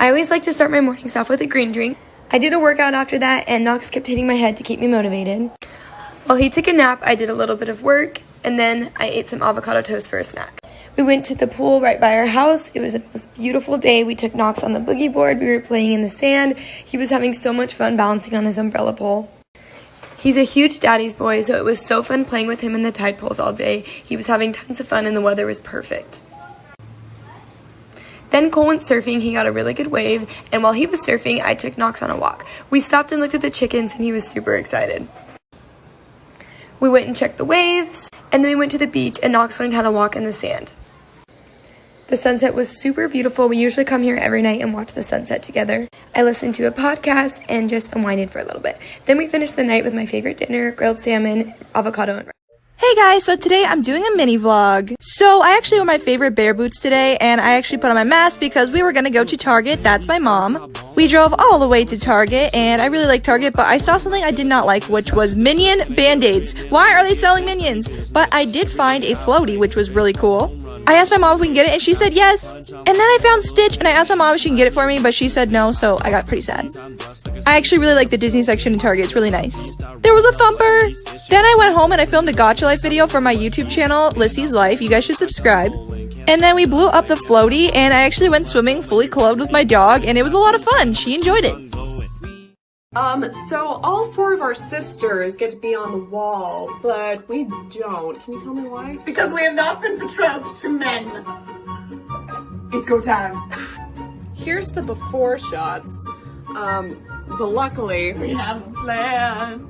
I always like to start my mornings off with a green drink. I did a workout after that, and Knox kept hitting my head to keep me motivated. While he took a nap, I did a little bit of work, and then I ate some avocado toast for a snack. We went to the pool right by our house. It was the most beautiful day. We took Knox on the boogie board. We were playing in the sand. He was having so much fun balancing on his umbrella pole. He's a huge daddy's boy, so it was so fun playing with him in the tide pools all day. He was having tons of fun and the weather was perfect. Then Cole went surfing. He got a really good wave, and while he was surfing, I took Knox on a walk. We stopped and looked at the chickens, and he was super excited. We went and checked the waves, and then we went to the beach, and Knox learned how to walk in the sand. The sunset was super beautiful. We usually come here every night and watch the sunset together. I listened to a podcast and just unwinded for a little bit. Then we finished the night with my favorite dinner, grilled salmon, avocado, and rice. Hey guys, so today I'm doing a mini vlog. So I actually wore my favorite bear boots today, and I actually put on my mask because we were gonna go to Target. That's my mom. We drove all the way to Target, and I really like Target, but I saw something I did not like, which was Minion Band-Aids. Why are they selling Minions? But I did find a floaty, which was really cool. I asked my mom if we can get it, and she said yes. And then I found Stitch, and I asked my mom if she can get it for me, but she said no, so I got pretty sad. I actually really like the Disney section in Target. It's really nice. There was a thumper! Then I went home and I filmed a Gotcha Life video for my YouTube channel, Lissy's Life. You guys should subscribe. And then we blew up the floaty, and I actually went swimming fully clothed with my dog, and it was a lot of fun. She enjoyed it. So all four of our sisters get to be on the wall, but we don't. Can you tell me why? Because we have not been betrothed to men. It's go time. Here's the before shots. But luckily, We have a plan.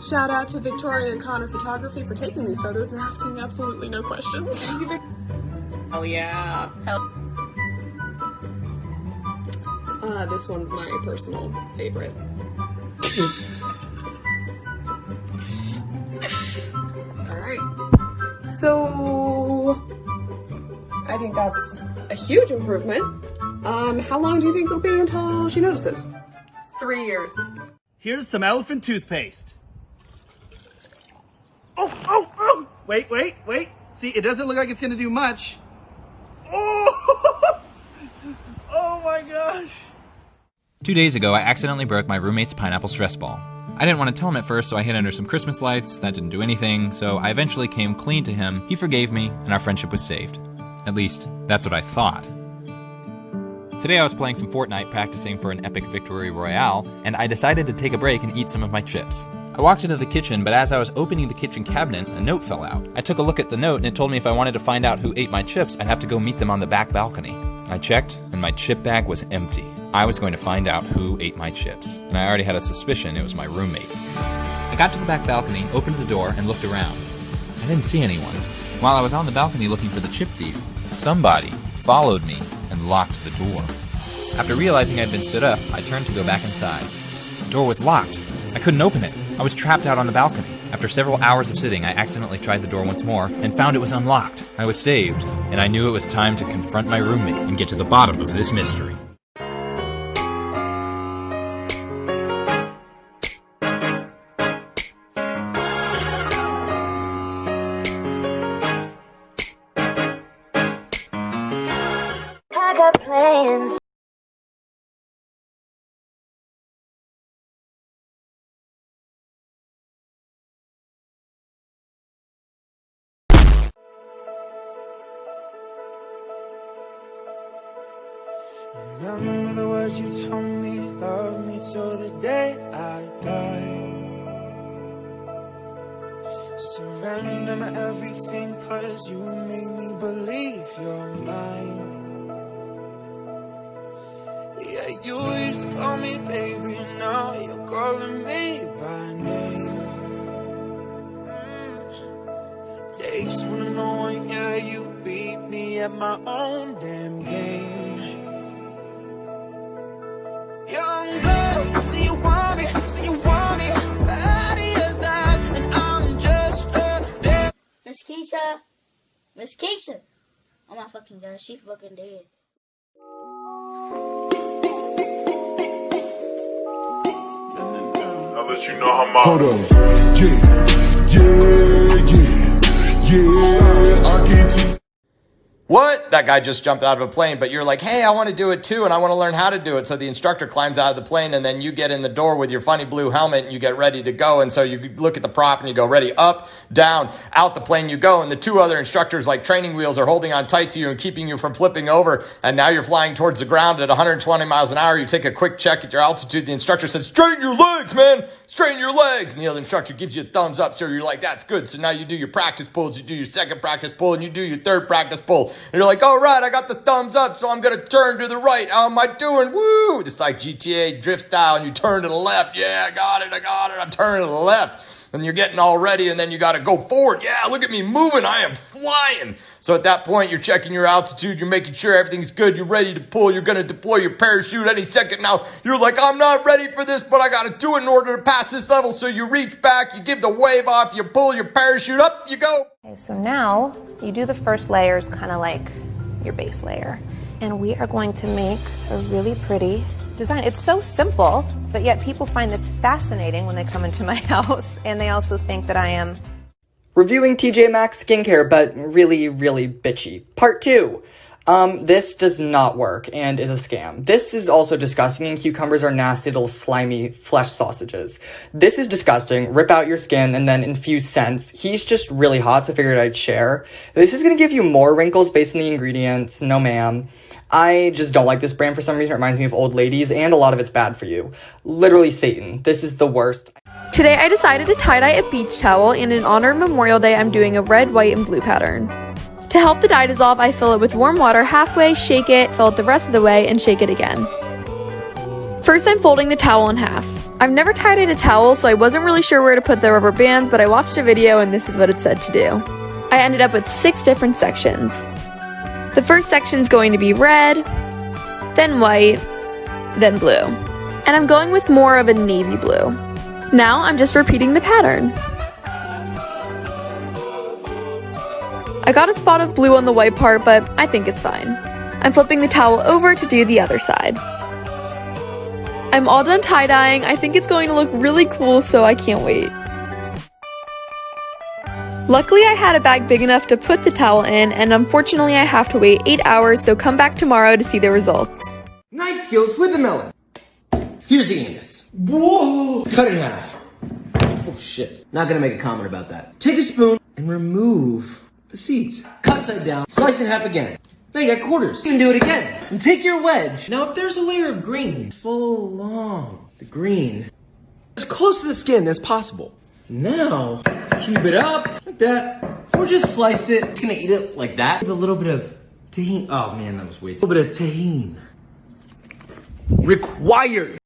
shout out to Victoria and Connor Photography for taking these photos and asking absolutely no questions. Oh yeah. This one's my personal favorite. Alright. So, I think that's a huge improvement. How long do you think it'll be until she notices? 3 years. Here's some elephant toothpaste. Oh! Wait. See, it doesn't look like it's gonna do much. Oh! Oh my gosh. 2 days ago, I accidentally broke my roommate's pineapple stress ball. I didn't want to tell him at first, so I hid under some Christmas lights. That didn't do anything, so I eventually came clean to him. He forgave me, and our friendship was saved. At least, that's what I thought. Today I was playing some Fortnite, practicing for an epic victory royale, and I decided to take a break and eat some of my chips. I walked into the kitchen, but as I was opening the kitchen cabinet, a note fell out. I took a look at the note, and it told me if I wanted to find out who ate my chips, I'd have to go meet them on the back balcony. I checked, and my chip bag was empty. I was going to find out who ate my chips, and I already had a suspicion it was my roommate. I got to the back balcony, opened the door, and looked around. I didn't see anyone. While I was on the balcony looking for the chip thief, somebody followed me and locked the door. After realizing I'd been stood up, I turned to go back inside. The door was locked. I couldn't open it. I was trapped out on the balcony. After several hours of sitting, I accidentally tried the door once more and found it was unlocked. I was saved, and I knew it was time to confront my roommate and get to the bottom of this mystery. I got plans. Remember the words you told me, love me till the day I die. Surrender my everything, cause you make me believe you're mine. Yeah, you used to call me baby, now you're calling me by name. Takes one to know one, yeah, you beat me at my own damn game. Young blood, so you want me, out of your life, and I'm just a dead. Miss Keisha. Oh my fucking god, she fucking dead. I'll let you know how my hold on. Yeah, I can't teach. What? That guy just jumped out of a plane, but you're like, hey, I want to do it too, and I want to learn how to do it. So the instructor climbs out of the plane, and then you get in the door with your funny blue helmet, and you get ready to go. And so you look at the prop, and you go, ready, up, down, out the plane you go. And the two other instructors, like training wheels, are holding on tight to you and keeping you from flipping over. And now you're flying towards the ground at 120 miles an hour. You take a quick check at your altitude. The instructor says, straighten your legs, man. Straighten your legs. And the other instructor gives you a thumbs up. So you're like, that's good. So now you do your practice pulls. You do your second practice pull, and you do your third practice pull. And you're like, all right, I got the thumbs up, so I'm going to turn to the right. How am I doing? Woo! It's like GTA drift style, and you turn to the left. Yeah, I got it. I'm turning to the left. And you're getting all ready, and then you got to go forward. Yeah, look at me moving. I am flying. So at that point, you're checking your altitude. You're making sure everything's good. You're ready to pull. You're going to deploy your parachute any second now. You're like, I'm not ready for this, but I got to do it in order to pass this level. So you reach back, you give the wave off, you pull your parachute up, you go. Okay, so now you do the first layers kind of like your base layer. And we are going to make a really pretty design. It's so simple, but yet people find this fascinating when they come into my house, and they also think that I am reviewing TJ Maxx skincare, but really, really bitchy. Part 2. This does not work and is a scam. This is also disgusting, and cucumbers are nasty little slimy flesh sausages. This is disgusting. Rip out your skin and then infuse scents. He's just really hot, so I figured I'd share. This is gonna give you more wrinkles based on the ingredients. No ma'am. I just don't like this brand for some reason. It reminds me of old ladies, and a lot of it's bad for you. Literally Satan. This is the worst. Today I decided to tie-dye a beach towel, and in honor of Memorial Day I'm doing a red, white, and blue pattern. To help the dye dissolve, I fill it with warm water halfway, shake it, fill it the rest of the way, and shake it again. First I'm folding the towel in half. I've never tie-dyed a towel, so I wasn't really sure where to put the rubber bands, but I watched a video and this is what it said to do. I ended up with 6 different sections. The first section's going to be red, then white, then blue. And I'm going with more of a navy blue. Now I'm just repeating the pattern. I got a spot of blue on the white part, but I think it's fine. I'm flipping the towel over to do the other side. I'm all done tie-dyeing. I think it's going to look really cool, so I can't wait. Luckily, I had a bag big enough to put the towel in, and unfortunately I have to wait 8 hours, so come back tomorrow to see the results. Knife skills with the melon. Here's the anus. Whoa! Cut it in half. Oh shit. Not gonna make a comment about that. Take a spoon and remove the seeds. Cut side down, slice in half again. Now you got quarters. You can do it again. And take your wedge. Now if there's a layer of green, follow along the green as close to the skin as possible. Now, cube it up like that, or just slice it. Just gonna eat it like that with a little bit of tahini. Oh man, that was weird. A little bit of tahini. Required.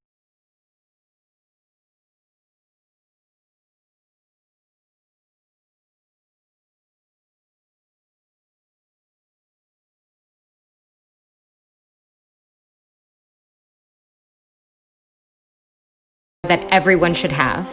That everyone should have.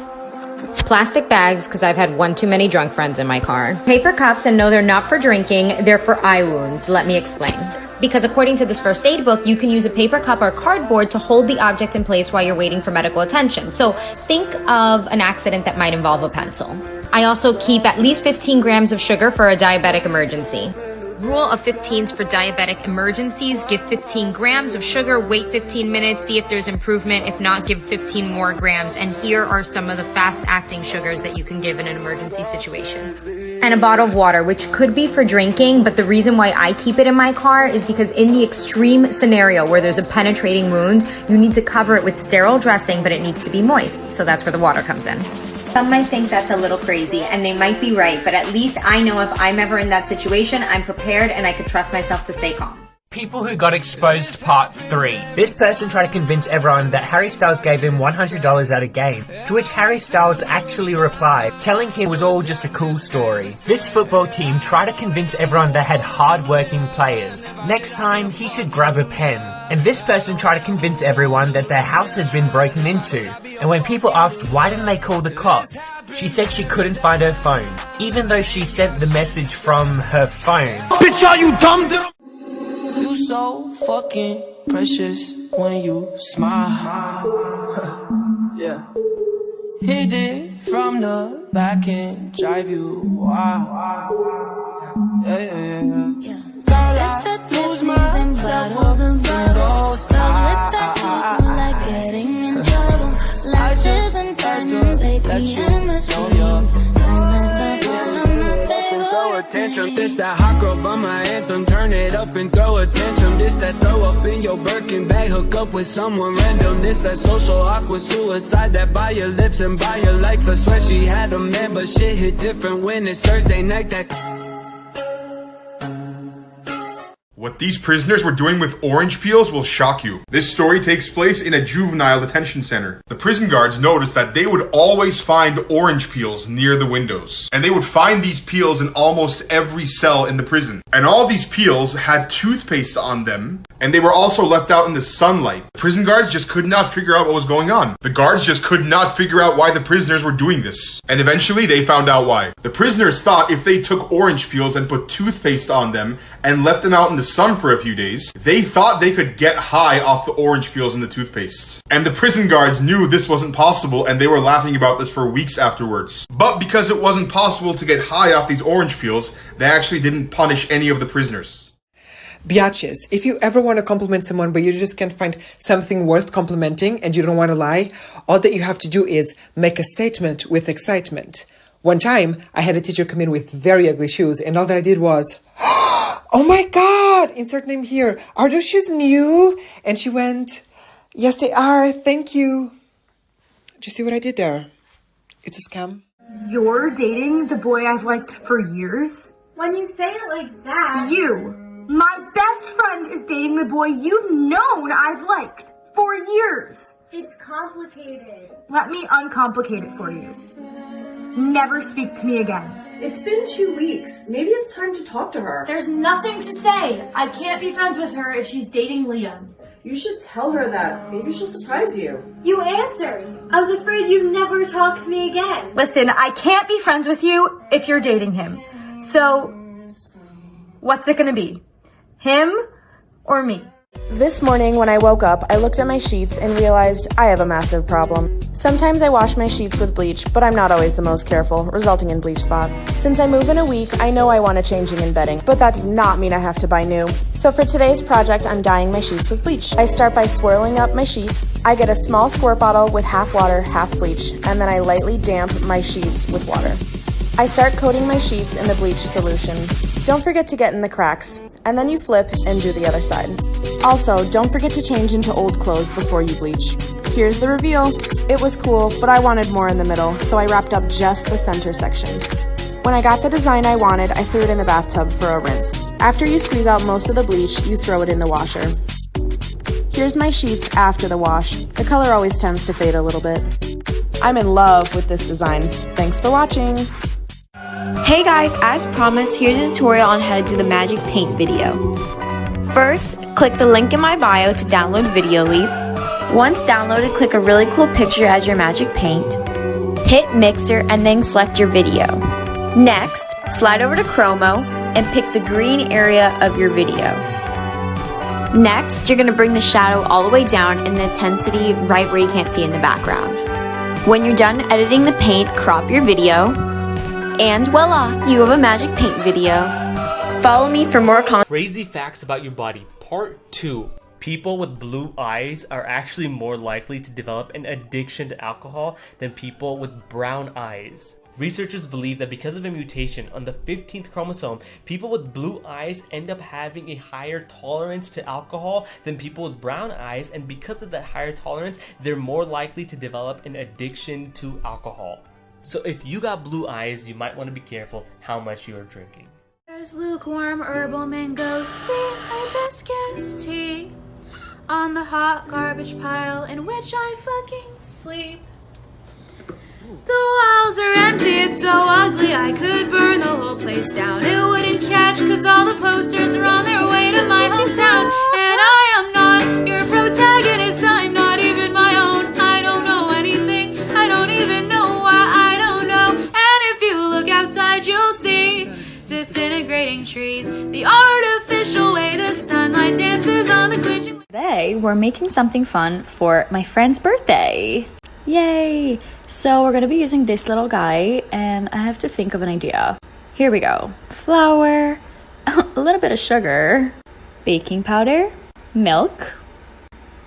Plastic bags, because I've had one too many drunk friends in my car. Paper cups, and no, they're not for drinking, they're for eye wounds. Let me explain. Because according to this first aid book, you can use a paper cup or cardboard to hold the object in place while you're waiting for medical attention. So think of an accident that might involve a pencil. I also keep at least 15 grams of sugar for a diabetic emergency. Rule of 15s for diabetic emergencies: give 15 grams of sugar, wait 15 minutes, see if there's improvement. If not, give 15 more grams. And here are some of the fast-acting sugars that you can give in an emergency situation. And a bottle of water, which could be for drinking, but the reason why I keep it in my car is because in the extreme scenario where there's a penetrating wound, you need to cover it with sterile dressing, but it needs to be moist. So that's where the water comes in. Some might think that's a little crazy, and they might be right, but at least I know if I'm ever in that situation, I'm prepared and I can trust myself to stay calm. People Who Got Exposed Part 3. This person tried to convince everyone that Harry Styles gave him $100 at a game, to which Harry Styles actually replied, telling him it was all just a cool story. This football team tried to convince everyone they had hard-working players. Next time, he should grab a pen. And this person tried to convince everyone that their house had been broken into. And when people asked why didn't they call the cops, she said she couldn't find her phone, even though she sent the message from her phone. Bitch, are you dumb? You so fucking precious when you smile. Yeah. Hit it from the back and drive you wild. Yeah. I lose myself when it goes high. I just had to let you know you're attention. This that hot girl by my anthem. Turn it up and throw attention. This that throw up in your Birkin bag. Hook up with someone random. This that social awkward suicide. That buy your lips and buy your likes. I swear she had a man, but shit hit different when it's Thursday night. That what these prisoners were doing with orange peels will shock you. This story takes place in a juvenile detention center. The prison guards noticed that they would always find orange peels near the windows. And they would find these peels in almost every cell in the prison. And all these peels had toothpaste on them. And they were also left out in the sunlight. The prison guards just could not figure out what was going on. The guards just could not figure out why the prisoners were doing this. And eventually they found out why. The prisoners thought if they took orange peels and put toothpaste on them and left them out in the sun for a few days, they thought they could get high off the orange peels and the toothpaste. And the prison guards knew this wasn't possible, and they were laughing about this for weeks afterwards. But because it wasn't possible to get high off these orange peels, they actually didn't punish any of the prisoners. Biatches, if you ever want to compliment someone but you just can't find something worth complimenting and you don't want to lie, all that you have to do is make a statement with excitement. One time, I had a teacher come in with very ugly shoes, and all that I did was, "Oh my God, insert name here. Are those shoes new?" And she went, "Yes, they are. Thank you." Do you see what I did there? It's a scam. You're dating the boy I've liked for years? When you say it like that... You! My best friend is dating the boy you've known I've liked for years. It's complicated. Let me uncomplicate it for you. Never speak to me again. It's been 2 weeks. Maybe it's time to talk to her. There's nothing to say. I can't be friends with her if she's dating Liam. You should tell her that. Maybe she'll surprise you. You answered. I was afraid you'd never talk to me again. Listen, I can't be friends with you if you're dating him. So, what's it gonna be? Him or me? This morning when I woke up, I looked at my sheets and realized I have a massive problem. Sometimes I wash my sheets with bleach, but I'm not always the most careful, resulting in bleach spots. Since I move in a week, I know I want a changing and bedding, but that does not mean I have to buy new. So for today's project, I'm dyeing my sheets with bleach. I start by swirling up my sheets. I get a small squirt bottle with half water, half bleach, and then I lightly damp my sheets with water. I start coating my sheets in the bleach solution. Don't forget to get in the cracks, and then you flip and do the other side. Also, don't forget to change into old clothes before you bleach. Here's the reveal. It was cool, but I wanted more in the middle, so I wrapped up just the center section. When I got the design I wanted, I threw it in the bathtub for a rinse. After you squeeze out most of the bleach, you throw it in the washer. Here's my sheets after the wash. The color always tends to fade a little bit. I'm in love with this design. Thanks for watching. Hey guys, as promised, here's a tutorial on how to do the magic paint video. First, click the link in my bio to download Video Leap. Once downloaded, click a really cool picture as your magic paint. Hit mixer and then select your video. Next, slide over to Chromo and pick the green area of your video. Next, you're going to bring the shadow all the way down and the intensity right where you can't see in the background. When you're done editing the paint, crop your video. And voila, you have a magic paint video. Follow me for more Crazy facts about your body, part 2. People with blue eyes are actually more likely to develop an addiction to alcohol than people with brown eyes. Researchers believe that because of a mutation on the 15th chromosome, people with blue eyes end up having a higher tolerance to alcohol than people with brown eyes, and because of that higher tolerance, they're more likely to develop an addiction to alcohol. So if you got blue eyes, you might want to be careful how much you are drinking. There's lukewarm herbal mango sweet hibiscus tea on the hot garbage pile in which I fucking sleep. The walls are empty, it's so ugly I could burn the whole place down. It wouldn't catch cause all the posters are on their way to my hometown. And I am not your protagonist, I'm not even my own. I don't know anything, I don't even know why I don't know. And if you look outside you'll see disintegrating trees, the artificial way the sunlight dances on the glitching. Today we're making something fun for my friend's birthday. Yay! So we're gonna be using this little guy and I have to think of an idea. Here we go. Flour, a little bit of sugar, baking powder, milk,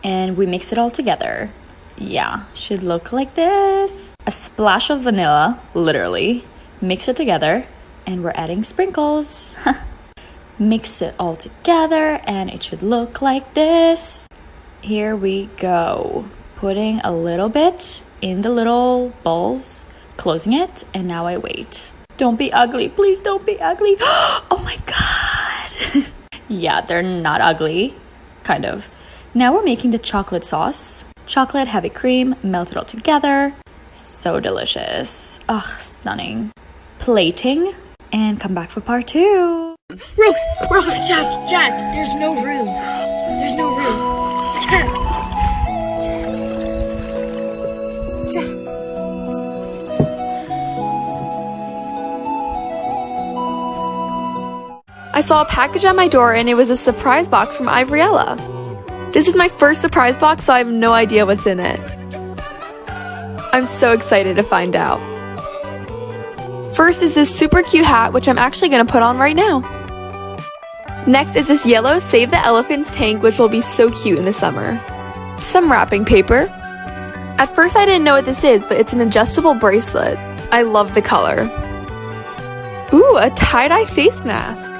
and we mix it all together. Yeah, should look like this. A splash of vanilla, literally. Mix it together, and we're adding sprinkles. Mix it all together, and it should look like this. Here we go. Putting a little bit in the little bowls, closing it, and now I wait. Don't be ugly, please don't be ugly. Oh my God. Yeah, they're not ugly, kind of. Now we're making the chocolate sauce. Chocolate, heavy cream, melt it all together. So delicious. Ugh, stunning. Plating, and come back for part 2. Rose, Jack, there's no room. There's no room. Jack. I saw a package at my door and it was a surprise box from Ivoriella. This is my first surprise box, so I have no idea what's in it. I'm so excited to find out. First is this super cute hat, which I'm actually going to put on right now. Next is this yellow Save the Elephants tank, which will be so cute in the summer. Some wrapping paper. At first I didn't know what this is, but it's an adjustable bracelet. I love the color. Ooh, a tie-dye face mask.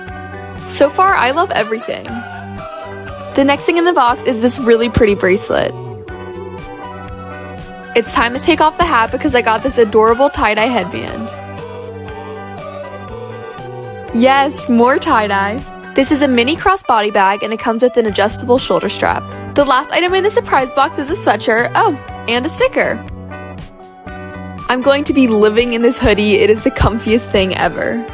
So far, I love everything. The next thing in the box is this really pretty bracelet. It's time to take off the hat because I got this adorable tie-dye headband. Yes, more tie-dye. This is a mini crossbody bag and it comes with an adjustable shoulder strap. The last item in the surprise box is a sweatshirt, oh, and a sticker. I'm going to be living in this hoodie. It is the comfiest thing ever.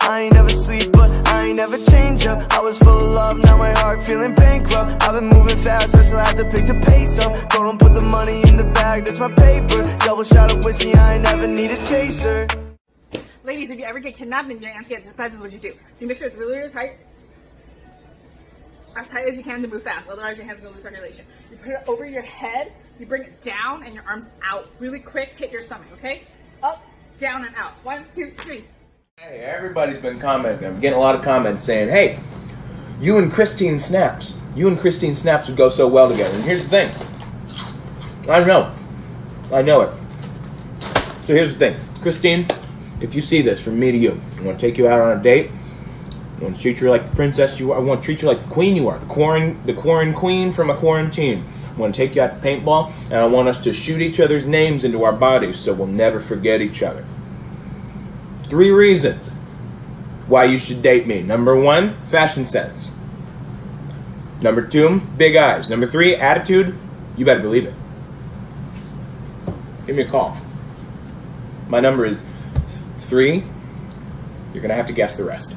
I ain't never sleep, but I ain't never change up. I was full of love, now my heart feeling bankrupt. I've been moving fast, I still have to pick the pace up. Don't put the money in the bag, that's my paper. Double shot of whiskey, I ain't never need a chaser. Ladies, if you ever get kidnapped and your aunt gets surprised, this is what you do. So you make sure it's really, really tight. As tight as you can to move fast, otherwise your hands are going to lose circulation. You put it over your head, you bring it down, and your arms out. Really quick, hit your stomach, okay? Up, down, and out. 1, 2, 3. Hey, everybody's been commenting. I'm getting a lot of comments saying, hey, you and Christine Snaps would go so well together. And here's the thing. I know it. So here's the thing. Christine, if you see this from me to you, I want to take you out on a date. I want to treat you like the princess you are. I want to treat you like the queen you are. The quarren queen from a quarantine. I want to take you out to paintball, and I want us to shoot each other's names into our bodies so we'll never forget each other. 3 reasons why you should date me. Number 1, fashion sense. Number 2, big eyes. Number 3, attitude. You better believe it. Give me a call. My number is 3. You're going to have to guess the rest.